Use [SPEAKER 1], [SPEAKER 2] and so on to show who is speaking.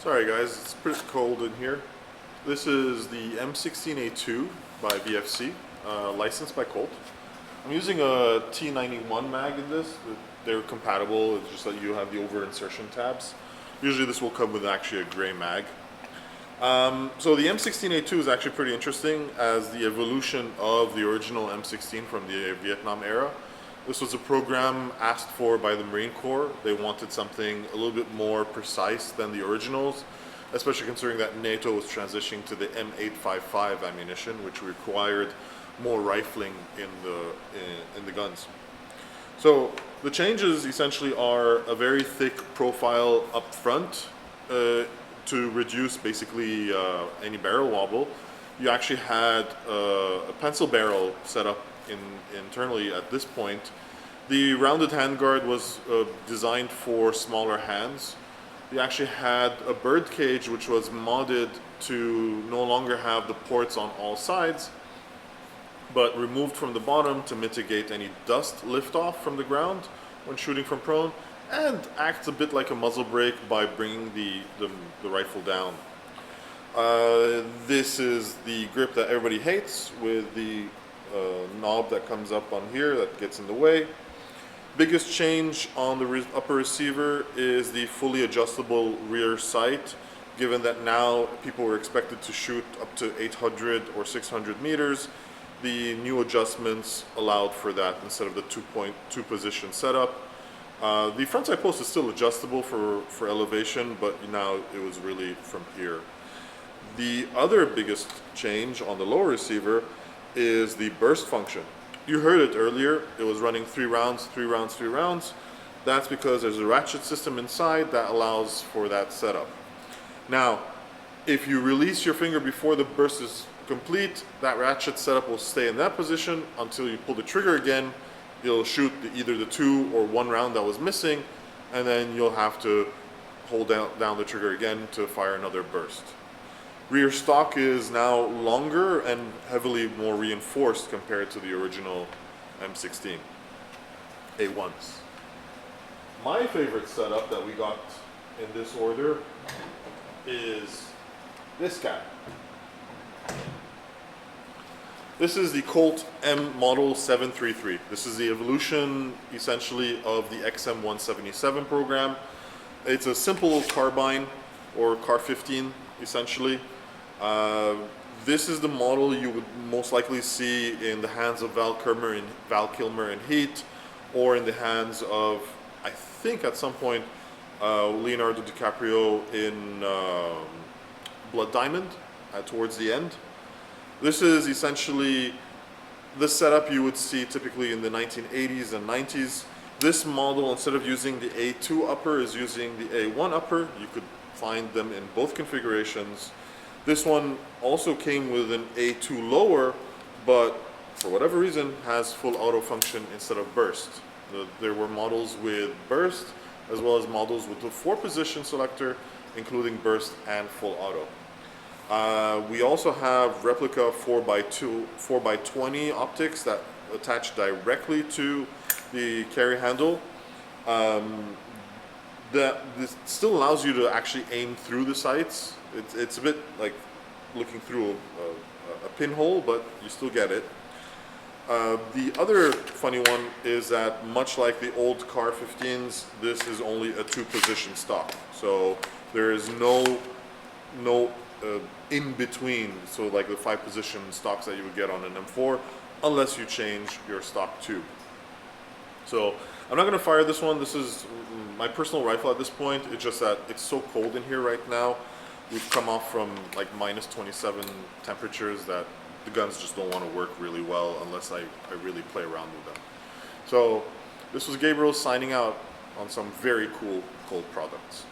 [SPEAKER 1] Sorry guys, it's pretty cold in here. This is the M16A2 by VFC, licensed by Colt. I'm using a T91 mag in this. They're compatible, it's just that you have the over insertion tabs. Usually this will come with actually a gray mag. So the M16A2 is actually pretty interesting as the evolution of the original M16 from the Vietnam era. This was a program asked for by the Marine Corps. They wanted something a little bit more precise than the originals, especially considering that NATO was transitioning to the M855 ammunition, which required more rifling in the guns. So the changes essentially are a very thick profile up front to reduce basically any barrel wobble. You actually had a pencil barrel set up internally at this point. The rounded handguard was designed for smaller hands. You actually had a bird cage which was modded to no longer have the ports on all sides, but removed from the bottom to mitigate any dust liftoff from the ground when shooting from prone, and acts a bit like a muzzle brake by bringing the rifle down. This is the grip that everybody hates, with the knob that comes up on here that gets in the way. Biggest change on the upper receiver is the fully adjustable rear sight, given that now people were expected to shoot up to 800 or 600 meters. The new adjustments allowed for that instead of the 2.2 position setup. The front sight post is still adjustable for elevation, but now it was really from here. The other biggest change on the lower receiver is the burst function. You heard it earlier, it was running 3 rounds, 3 rounds, 3 rounds. That's because there's a ratchet system inside that allows for that setup. Now, if you release your finger before the burst is complete, that ratchet setup will stay in that position until you pull the trigger again. You'll shoot either the 2 or 1 round that was missing, and then you'll have to hold down the trigger again to fire another burst. Rear stock is now longer and heavily more reinforced compared to the original M16 A1s. My favorite setup that we got in this order is this guy. This is the Colt M Model 733. This is the evolution essentially of the XM177 program. It's a simple carbine or Car 15 essentially. This is the model you would most likely see in the hands of Val Kilmer in Heat, or in the hands of, I think at some point, Leonardo DiCaprio in Blood Diamond towards the end. This is essentially the setup you would see typically in the 1980s and 90s. This model, instead of using the A2 upper, is using the A1 upper. You could find them in both configurations. This one also came with an A2 lower, but for whatever reason has full auto function instead of burst. There were models with burst as well as models with the 4-position selector, including burst and full auto. We also have replica 4x20 optics that attach directly to the carry handle. This still allows you to actually aim through the sights. It's a bit like looking through a pinhole, but you still get it. The other funny one is that, much like the old Car 15s, this is only a 2-position stock. So there is no in between, so like the 5-position stocks that you would get on an M4, unless you change your stock tube. So I'm not going to fire this one. This is my personal rifle at this point. It's just that it's so cold in here right now. We've come off from like -27 temperatures that the guns just don't want to work really well unless I really play around with them. So this was Gabriel signing out on some very cool Colt products.